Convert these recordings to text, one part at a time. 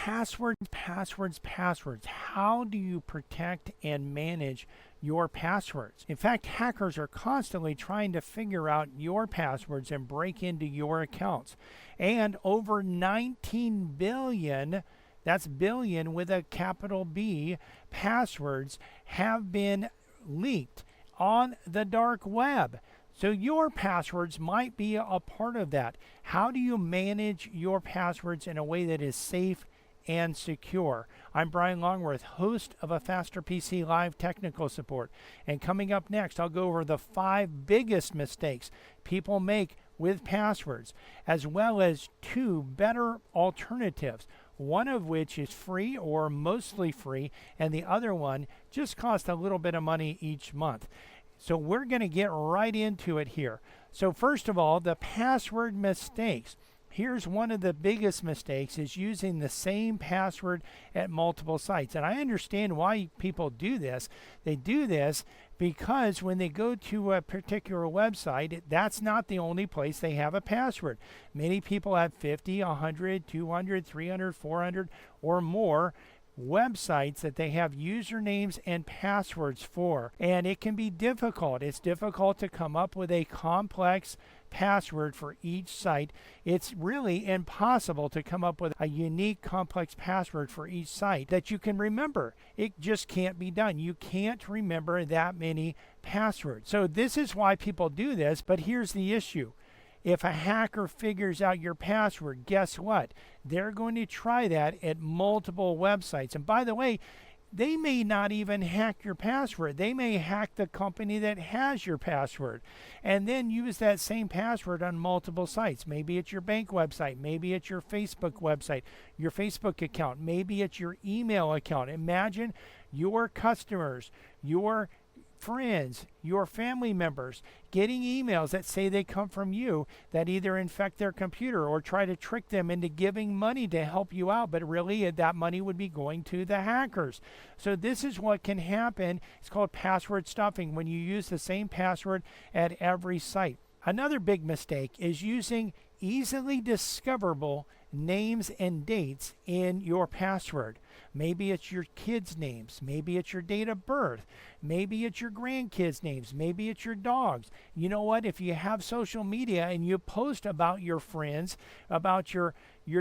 Passwords. How do you protect and manage your passwords? In fact, hackers are constantly trying to figure out your passwords and break into your accounts. And over 19 billion, that's billion with a capital B, passwords have been leaked on the dark web. So your passwords might be a part of that. How do you manage your passwords in a way that is safe and secure? I'm Brian Longworth, host of A Faster PC Live Technical Support. And coming up next, I'll go over the 5 biggest mistakes people make with passwords, as well as 2 better alternatives, one of which is free or mostly free, and the other one just costs a little bit of money each month. So we're going to get right into it here. So first of all, the password mistakes. Here's one of the biggest mistakes, is using the same password at multiple sites. And I understand why people do this. They do this because when they go to a particular website, that's not the only place they have a password. Many people have 50, 100, 200, 300, 400 or more websites that they have usernames and passwords for, and it can be difficult. It's difficult to come up with a complex password for each site. It's really impossible to come up with a unique complex password for each site that you can remember. It just can't be done. You can't remember that many passwords. So this is why people do this, but here's the issue. If a hacker figures out your password, guess what? They're going to try that at multiple websites. And by the way, they may not even hack your password. They may hack the company that has your password and then use that same password on multiple sites. Maybe it's your bank website. Maybe it's your Facebook website, your Facebook account. Maybe it's your email account. Imagine your customers, your friends, your family members getting emails that say they come from you that either infect their computer or try to trick them into giving money to help you out, but really that money would be going to the hackers. So this is what can happen. It's called password stuffing, when you use the same password at every site. Another big mistake is using easily discoverable names and dates in your password. Maybe it's your kids' names. Maybe it's your date of birth. Maybe it's your grandkids' names. Maybe it's your dogs. You know what? If you have social media and you post about your friends, about your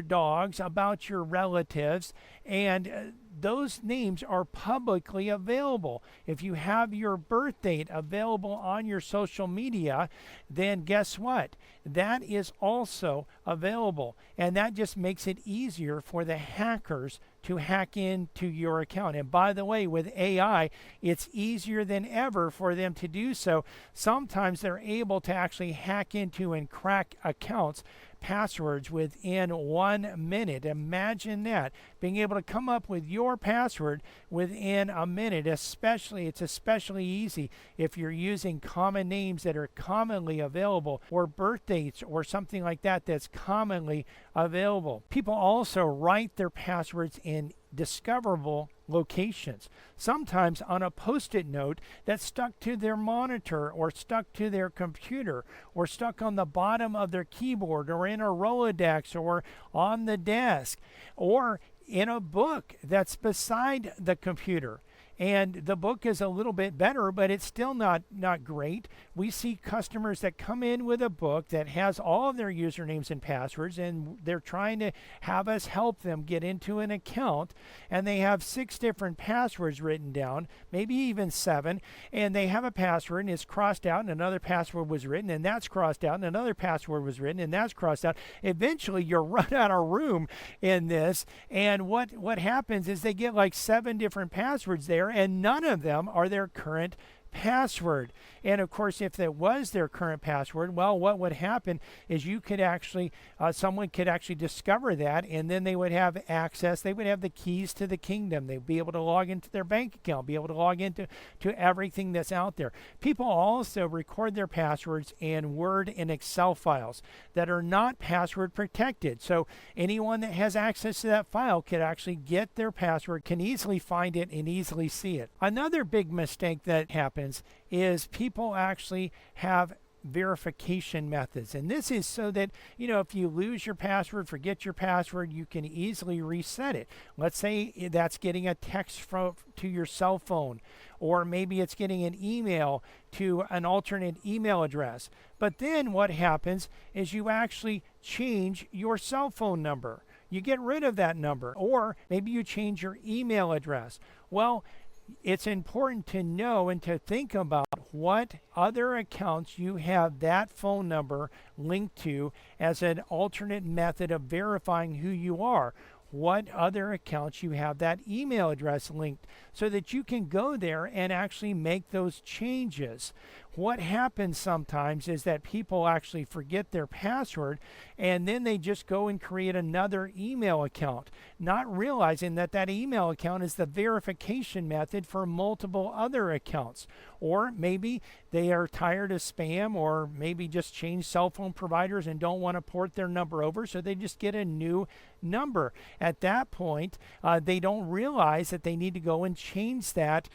dogs, about your relatives, and those names are publicly available. If you have your birth date available on your social media, then guess what? That is also available. And that just makes it easier for the hackers to hack into your account. And by the way, with AI, it's easier than ever for them to do so. Sometimes they're able to actually hack into and crack accounts, passwords within 1 minute. Imagine that, being able to come up with your password within a minute. It's especially easy if you're using common names that are commonly available, or birth dates or something like that that's commonly available. People also write their passwords in discoverable locations, sometimes on a post-it note that's stuck to their monitor or stuck to their computer or stuck on the bottom of their keyboard or in a Rolodex or on the desk or in a book that's beside the computer. And the book is a little bit better, but it's still not great. We see customers that come in with a book that has all of their usernames and passwords, and they're trying to have us help them get into an account, and they have 6 different passwords written down, maybe even 7, and they have a password and it's crossed out, and another password was written and that's crossed out, and another password was written and that's crossed out. Eventually you're run out of room in this, and what happens is they get like 7 different passwords there, and none of them are their current password. And of course, if that was their current password, well, what would happen is you could actually, someone could actually discover that, and then they would have access. They would have the keys to the kingdom. They'd be able to log into their bank account, be able to log into everything that's out there. People also record their passwords in Word and Excel files that are not password protected. So anyone that has access to that file could actually get their password, can easily find it and easily see it. Another big mistake that happens is people actually have verification methods. And this is so that, if you lose your password, forget your password, you can easily reset it. Let's say that's getting a text to your cell phone, or maybe it's getting an email to an alternate email address. But then what happens is you actually change your cell phone number. You get rid of that number, or maybe you change your email address. Well, it's important to know and to think about what other accounts you have that phone number linked to as an alternate method of verifying who you are. What other accounts you have that email address linked, so that you can go there and actually make those changes. What happens sometimes is that people actually forget their password, and then they just go and create another email account, not realizing that that email account is the verification method for multiple other accounts. Or maybe they are tired of spam, or maybe just change cell phone providers and don't want to port their number over, so they just get a new number. At that point, they don't realize that they need to go and change that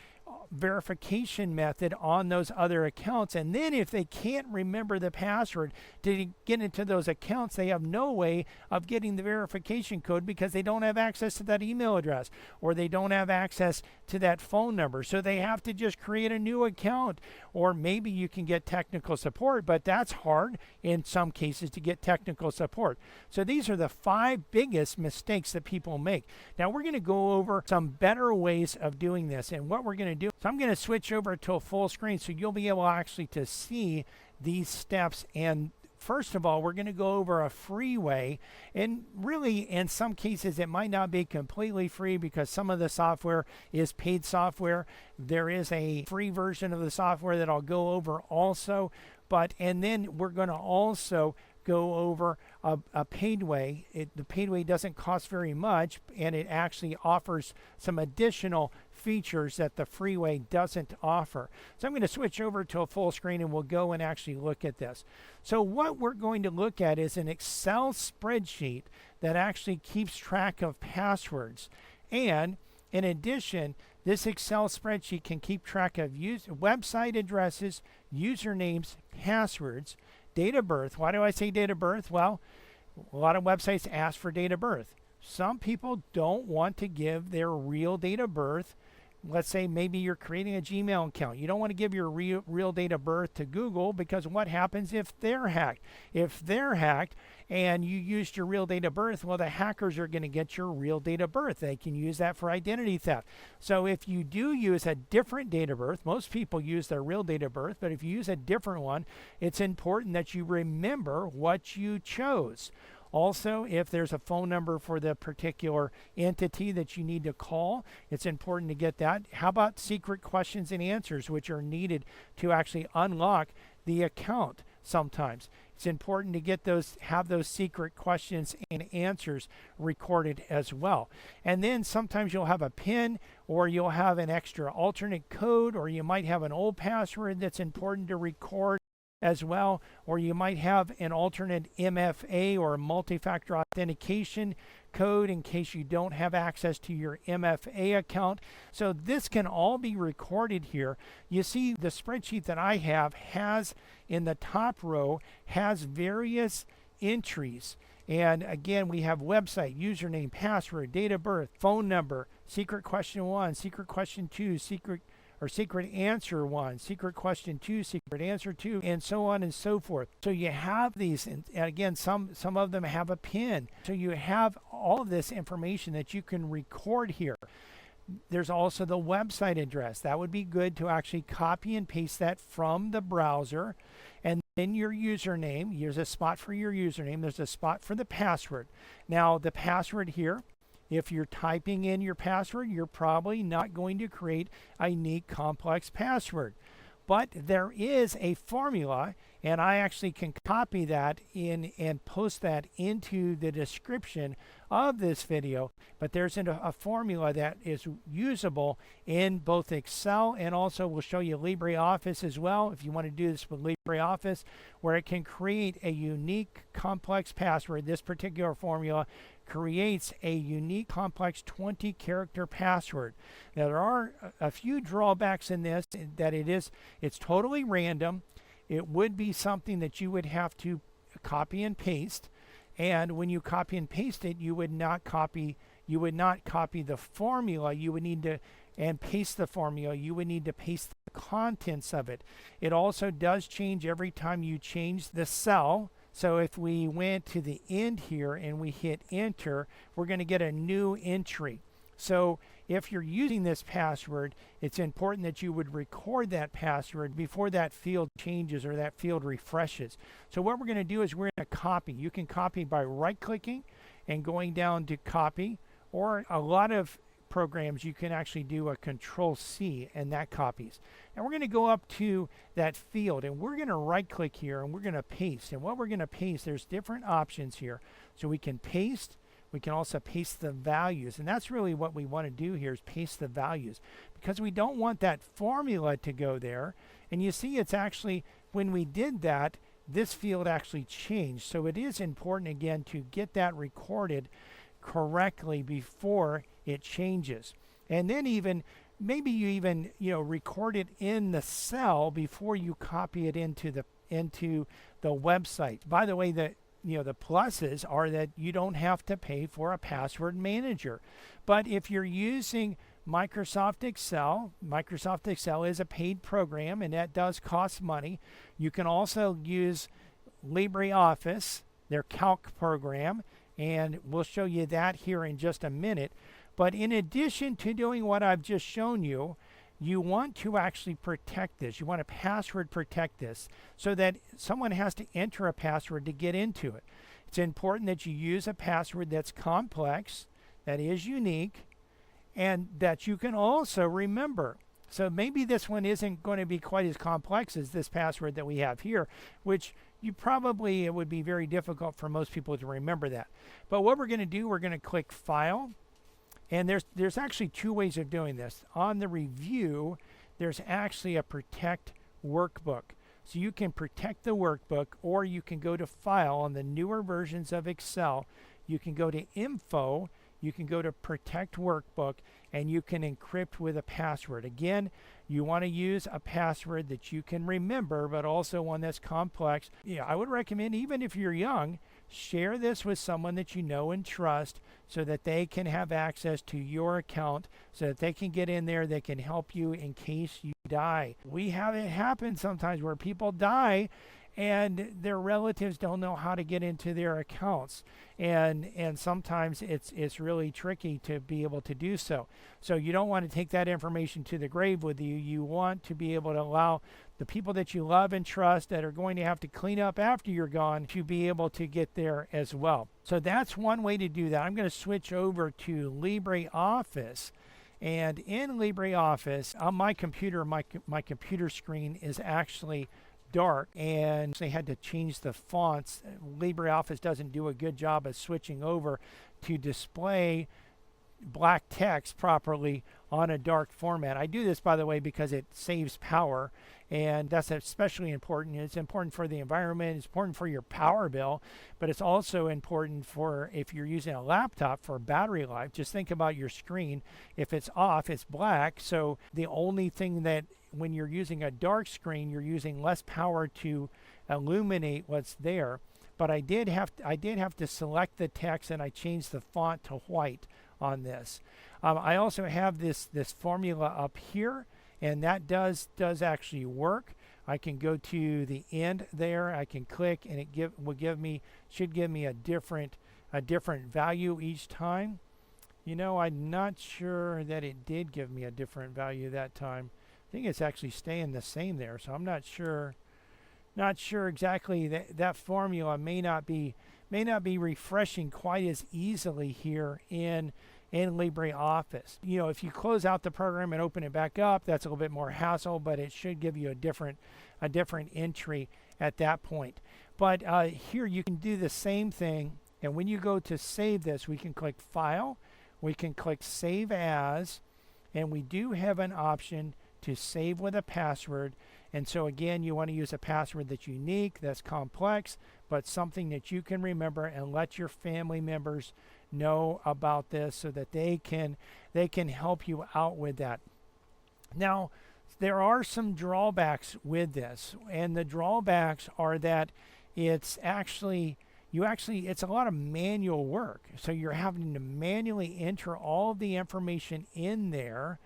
verification method on those other accounts. And then if they can't remember the password to get into those accounts, they have no way of getting the verification code, because they don't have access to that email address, or they don't have access to that phone number. So they have to just create a new account. Or maybe you can get technical support, but that's hard in some cases to get technical support. So these are the 5 biggest mistakes that people make. Now we're going to go over some better ways of doing this, and what we're going to do. So I'm going to switch over to a full screen so you'll be able actually to see these steps. And first of all, we're going to go over a free way. And really, in some cases, it might not be completely free, because some of the software is paid software. There is a free version of the software that I'll go over also. And then we're going to also go over a paid way. The paid way doesn't cost very much, and it actually offers some additional features that the free way doesn't offer. So I'm going to switch over to a full screen, and we'll go and actually look at this. So what we're going to look at is an Excel spreadsheet that actually keeps track of passwords. And in addition, this Excel spreadsheet can keep track of website addresses, usernames, passwords, date of birth. Why do I say date of birth? Well, a lot of websites ask for date of birth. Some people don't want to give their real date of birth. Let's say maybe you're creating a Gmail account. You don't want to give your real date of birth to Google, because what happens if they're hacked? If they're hacked and you used your real date of birth, well, the hackers are going to get your real date of birth. They can use that for identity theft. So if you do use a different date of birth, most people use their real date of birth, but if you use a different one, it's important that you remember what you chose. Also, if there's a phone number for the particular entity that you need to call, it's important to get that. How about secret questions and answers, which are needed to actually unlock the account sometimes? It's important to get have those secret questions and answers recorded as well. And then sometimes you'll have a PIN, or you'll have an extra alternate code, or you might have an old password that's important to record as well, or you might have an alternate MFA, or multi-factor authentication code, in case you don't have access to your MFA account. So this can all be recorded here. You see, the spreadsheet that I have has, in the top row, has various entries. And again, we have website, username, password, date of birth, phone number, secret question 1, secret question 2, secret answer 1, secret question 2, secret answer 2, and so on and so forth. So you have these, and again, some of them have a PIN. So you have all of this information that you can record here. There's also the website address. That would be good to actually copy and paste that from the browser. And then your username, there's a spot for your username, there's a spot for the password. Now the password here, if you're typing in your password, you're probably not going to create a unique complex password. But there is a formula, and I actually can copy that in and post that into the description of this video. But there's a formula that is usable in both Excel, and also we'll show you LibreOffice as well, if you want to do this with LibreOffice, where it can create a unique complex password. This particular formula creates a unique complex 20-character password. Now there are a few drawbacks in this, that it's totally random. it would be something that you would have to copy and paste. And when you copy and paste it, you would not copy the formula. You would need to and paste the formula. You would need to paste the contents of it. It also does change every time you change the cell. So if we went to the end here and we hit enter, we're going to get a new entry. So if you're using this password, it's important that you would record that password before that field changes or that field refreshes. So what we're going to do is we're going to copy. You can copy by right-clicking and going down to copy, or a lot of programs you can actually do a Control-C and that copies. And we're going to go up to that field and we're going to right-click here and we're going to paste. And what we're going to paste, there's different options here. So we can paste. We can also paste the values, and that's really what we want to do here is paste the values, because we don't want that formula to go there. And you see it's actually, when we did that, this field actually changed. So it is important again to get that recorded correctly before it changes. And then even maybe you even record it in the cell before you copy it into the website. By the way, the pluses are that you don't have to pay for a password manager. But if you're using Microsoft Excel is a paid program and that does cost money. You can also use LibreOffice, their calc program, and we'll show you that here in just a minute. But in addition to doing what I've just shown you, you want to actually protect this. You want to password protect this so that someone has to enter a password to get into it. It's important that you use a password that's complex, that is unique, and that you can also remember. So maybe this one isn't going to be quite as complex as this password that we have here, which it would be very difficult for most people to remember that. But what we're going to do, we're going to click File. And there's actually two ways of doing this. On the review, there's actually a protect workbook. So you can protect the workbook, or you can go to File on the newer versions of Excel. You can go to Info, you can go to Protect Workbook, and you can encrypt with a password. Again, you want to use a password that you can remember, but also one that's complex. I would recommend, even if you're young, share this with someone that you know and trust so that they can have access to your account, so that they can get in there, they can help you in case you die. We have it happen sometimes where people die and their relatives don't know how to get into their accounts, and sometimes it's really tricky to be able to do so. So you don't want to take that information to the grave with you. You want to be able to allow the people that you love and trust that are going to have to clean up after you're gone to be able to get there as well. So that's one way to do that. I'm going to switch over to LibreOffice. And in LibreOffice, on my computer, my computer screen is actually dark, and they had to change the fonts. LibreOffice doesn't do a good job of switching over to display black text properly on a dark format. I do this, by the way, because it saves power, and that's especially important. It's important for the environment, it's important for your power bill, but it's also important for if you're using a laptop for battery life. Just think about your screen. If it's off, it's black, so the only thing that when you're using a dark screen, you're using less power to illuminate what's there. But I did have to select the text, and I changed the font to white on this. I also have this formula up here, and that does actually work. I can go to the end there. I can click, and it should give me a different value each time. I'm not sure that it did give me a different value that time. I think it's actually staying the same there, so I'm not sure exactly. That formula may not be refreshing quite as easily here in LibreOffice. If you close out the program and open it back up, that's a little bit more hassle, but it should give you a different entry at that point. But here you can do the same thing, and when you go to save this, we can click File, we can click Save As, and we do have an option to save with a password. And so again, you want to use a password that's unique, that's complex, but something that you can remember, and let your family members know about this so that they can help you out with that. Now, there are some drawbacks with this, and the drawbacks are that it's actually it's a lot of manual work. So you're having to manually enter all of the information in there,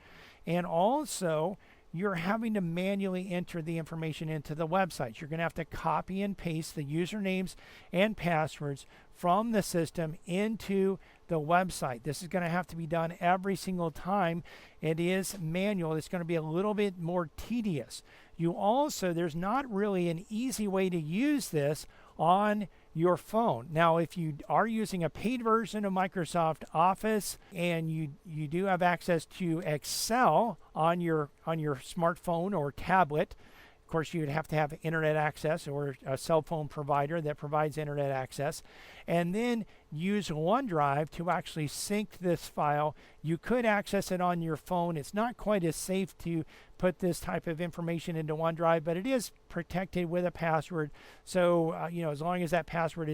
and also you're having to manually enter the information into the website. You're going to have to copy and paste the usernames and passwords from the system into the website. This is going to have to be done every single time. It is manual. It's going to be a little bit more tedious. There's not really an easy way to use this on your phone. Now, if you are using a paid version of Microsoft Office and you do have access to Excel on your smartphone or tablet, of course, you would have to have internet access or a cell phone provider that provides internet access, and then use OneDrive to actually sync this file. You could access it on your phone. It's not quite as safe to put this type of information into OneDrive, but it is protected with a password. So as long as that password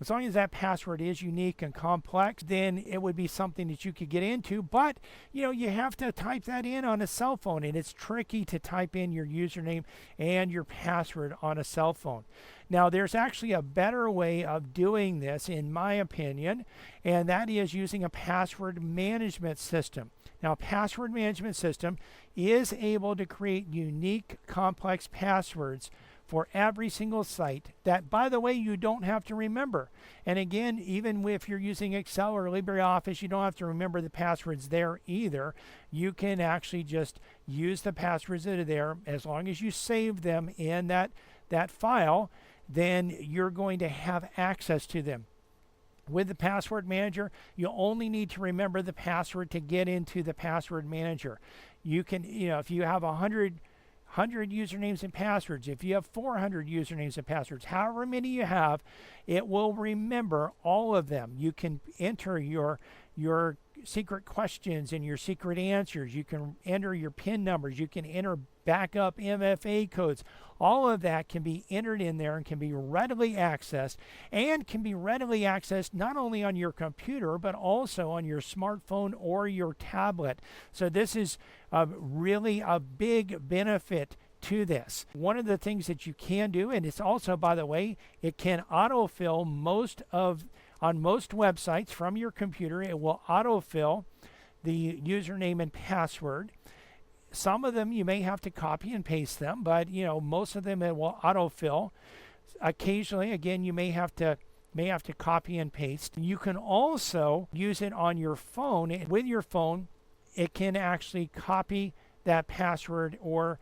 as long as that password is unique and complex, then it would be something that you could get into. But, you have to type that in on a cell phone, and it's tricky to type in your username and your password on a cell phone. Now, there's actually a better way of doing this, in my opinion, and that is using a password management system. Now, a password management system is able to create unique, complex passwords for every single site that, by the way, you don't have to remember. And again, even if you're using Excel or LibreOffice, you don't have to remember the passwords there either. You can actually just use the passwords that are there. As long as you save them in that file, then you're going to have access to them. With the password manager, you only need to remember the password to get into the password manager. You can, if you have 100 usernames and passwords, if you have 400 usernames and passwords, however many you have, it will remember all of them. You can enter your secret questions and your secret answers. You can enter your PIN numbers. You can enter backup MFA codes. All of that can be entered in there and can be readily accessed, and can be readily accessed not only on your computer but also on your smartphone or your tablet. So this is really a big benefit to this. One of the things that you can do, and it's also, by the way, it can autofill on most websites from your computer. It will autofill the username and password. Some of them you may have to copy and paste them, but most of them it will autofill. Occasionally, again, you may have to copy and paste. You can also use it on your phone. And with your phone, it can actually copy that password or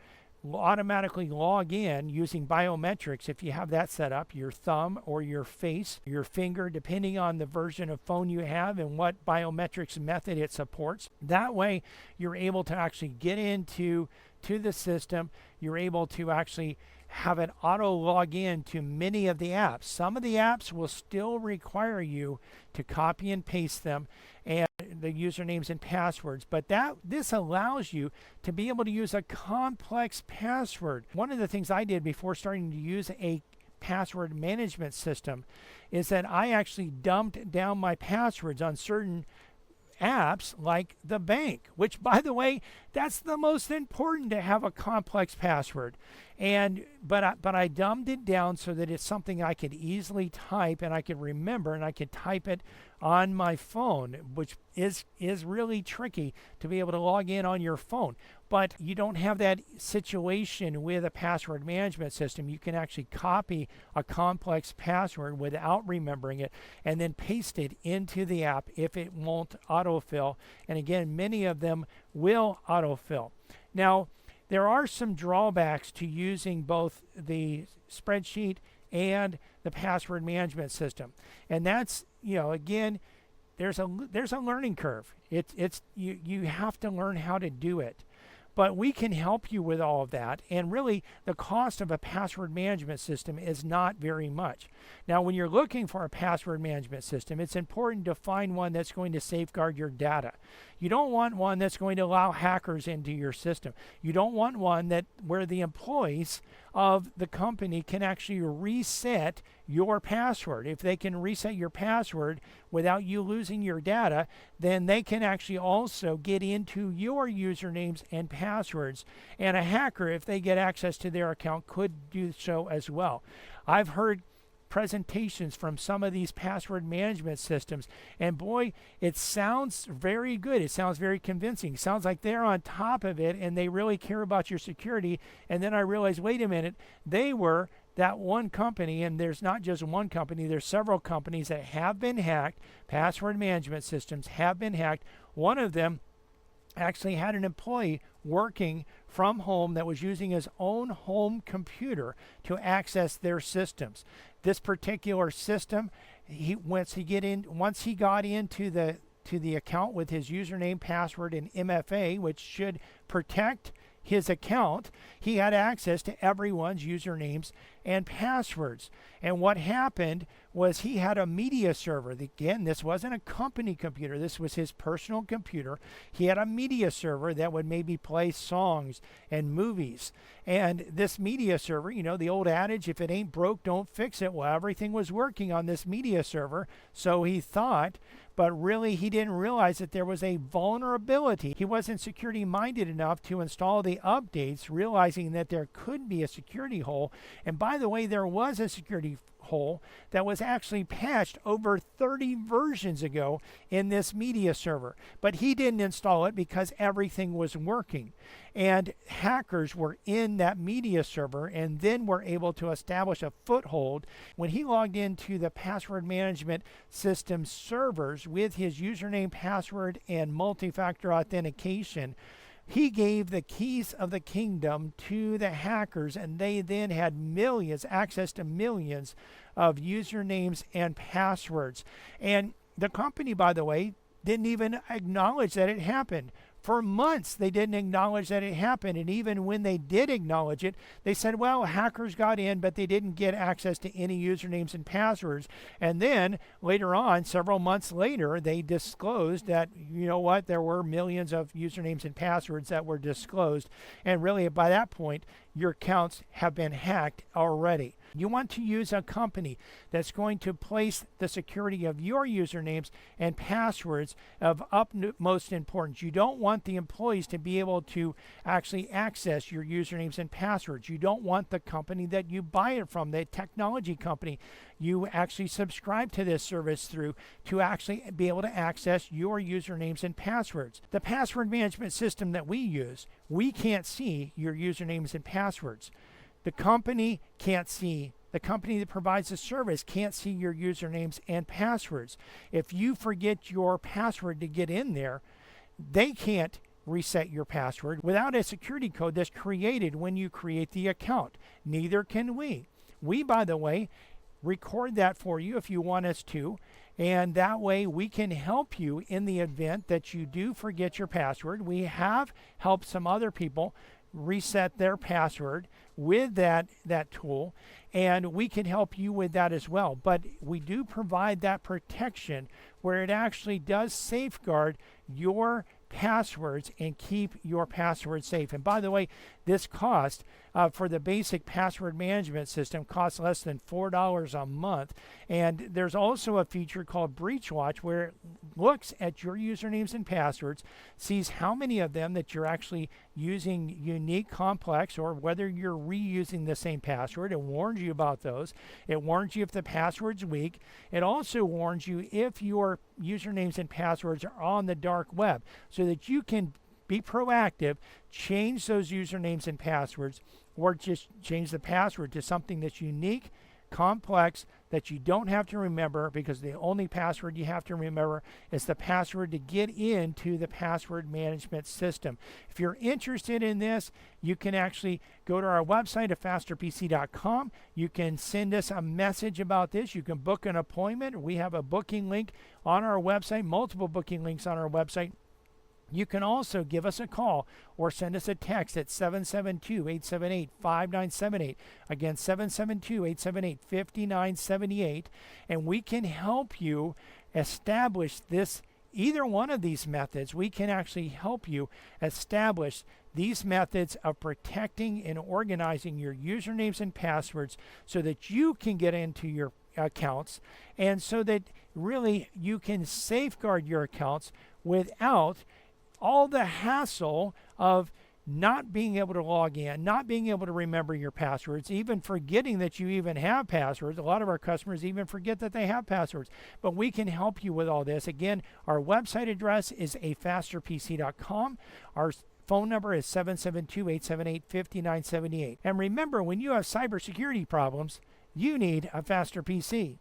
automatically log in using biometrics. If you have that set up, your thumb or your face, your finger, depending on the version of phone you have and what biometrics method it supports. That way you're able to actually get into the system. You're able to actually have it auto log in to many of the apps. Some of the apps will still require you to copy and paste them and the usernames and passwords, but this allows you to be able to use a complex password. One of the things I did before starting to use a password management system is that I actually dumped down my passwords on certain apps like the bank, which, by the way, that's the most important, to have a complex password. But I dumbed it down so that it's something I could easily type and I could remember, and I could type it on my phone, which is really tricky to be able to log in on your phone. But you don't have that situation with a password management system. You can actually copy a complex password without remembering it and then paste it into the app if it won't autofill. And again, many of them will autofill. Now, there are some drawbacks to using both the spreadsheet and the password management system. And that's, again, there's a learning curve. You have to learn how to do it. But we can help you with all of that. And really, the cost of a password management system is not very much. Now, when you're looking for a password management system, it's important to find one that's going to safeguard your data. You don't want one that's going to allow hackers into your system. You don't want one that where the employees of the company can actually reset your password. If they can reset your password without you losing your data, then they can actually also get into your usernames and passwords. And a hacker, if they get access to their account, could do so as well. I've heard presentations from some of these password management systems, and boy, it sounds very good. It sounds very convincing. It sounds like they're on top of it and they really care about your security. And then I realized, wait a minute, they were that one company, and there's not just one company, there's several companies that have been hacked. Password management systems have been hacked. One of them actually had an employee working from home that was using his own home computer to access their systems. This particular system, once he got into the account with his username, password, and MFA, which should protect his account, he had access to everyone's usernames and passwords. And what happened was he had a media server. Again, this wasn't a company computer. This was his personal computer. He had a media server that would maybe play songs and movies. And this media server, you know, the old adage, if it ain't broke, don't fix it. Well, everything was working on this media server, so he thought, but really he didn't realize that there was a vulnerability. He wasn't security minded enough to install the updates, realizing that there could be a security hole. And by the way, there was a security hole that was actually patched over 30 versions ago in this media server. But he didn't install it because everything was working. And hackers were in that media server and then were able to establish a foothold. When he logged into the password management system servers with his username, password, and multi-factor authentication, he gave the keys of the kingdom to the hackers, and they then had access to millions of usernames and passwords. And the company, by the way, didn't even acknowledge that it happened. For months, they didn't acknowledge that it happened. And even when they did acknowledge it, they said, well, hackers got in, but they didn't get access to any usernames and passwords. And then later on, several months later, they disclosed that, you know what, there were millions of usernames and passwords that were disclosed. And really, by that point, your accounts have been hacked already. You want to use a company that's going to place the security of your usernames and passwords of utmost importance. You don't want the employees to be able to actually access your usernames and passwords. You don't want the company that you buy it from, the technology company you actually subscribe to this service through, to actually be able to access your usernames and passwords. The password management system that we use, we can't see your usernames and passwords. The company can't see. The company that provides the service can't see your usernames and passwords. If you forget your password to get in there, they can't reset your password without a security code that's created when you create the account. Neither can we. We, by the way, record that for you if you want us to, and that way we can help you in the event that you do forget your password. We have helped some other people reset their password with that tool, and we can help you with that as well. But we do provide that protection where it actually does safeguard your passwords and keep your password safe. And by the way, this cost for the basic password management system costs less than $4 a month. And there's also a feature called Breach Watch where it looks at your usernames and passwords, sees how many of them that you're actually using unique, complex, or whether you're reusing the same password. It warns you about those. It warns you if the password's weak. It also warns you if your usernames and passwords are on the dark web, so that you can be proactive, change those usernames and passwords, or just change the password to something that's unique, complex, that you don't have to remember, because the only password you have to remember is the password to get into the password management system. If you're interested in this, you can actually go to our website at fasterpc.com. You can send us a message about this. You can book an appointment. We have a booking link on our website, multiple booking links on our website. You can also give us a call or send us a text at 772-878-5978. Again, 772-878-5978. And we can help you establish this, either one of these methods. We can actually help you establish these methods of protecting and organizing your usernames and passwords so that you can get into your accounts and so that really you can safeguard your accounts without all the hassle of not being able to log in, not being able to remember your passwords, even forgetting that you even have passwords. A lot of our customers even forget that they have passwords. But we can help you with all this. Again, our website address is afasterpc.com. Our phone number is 772-878-5978. And remember, when you have cybersecurity problems, you need a faster PC.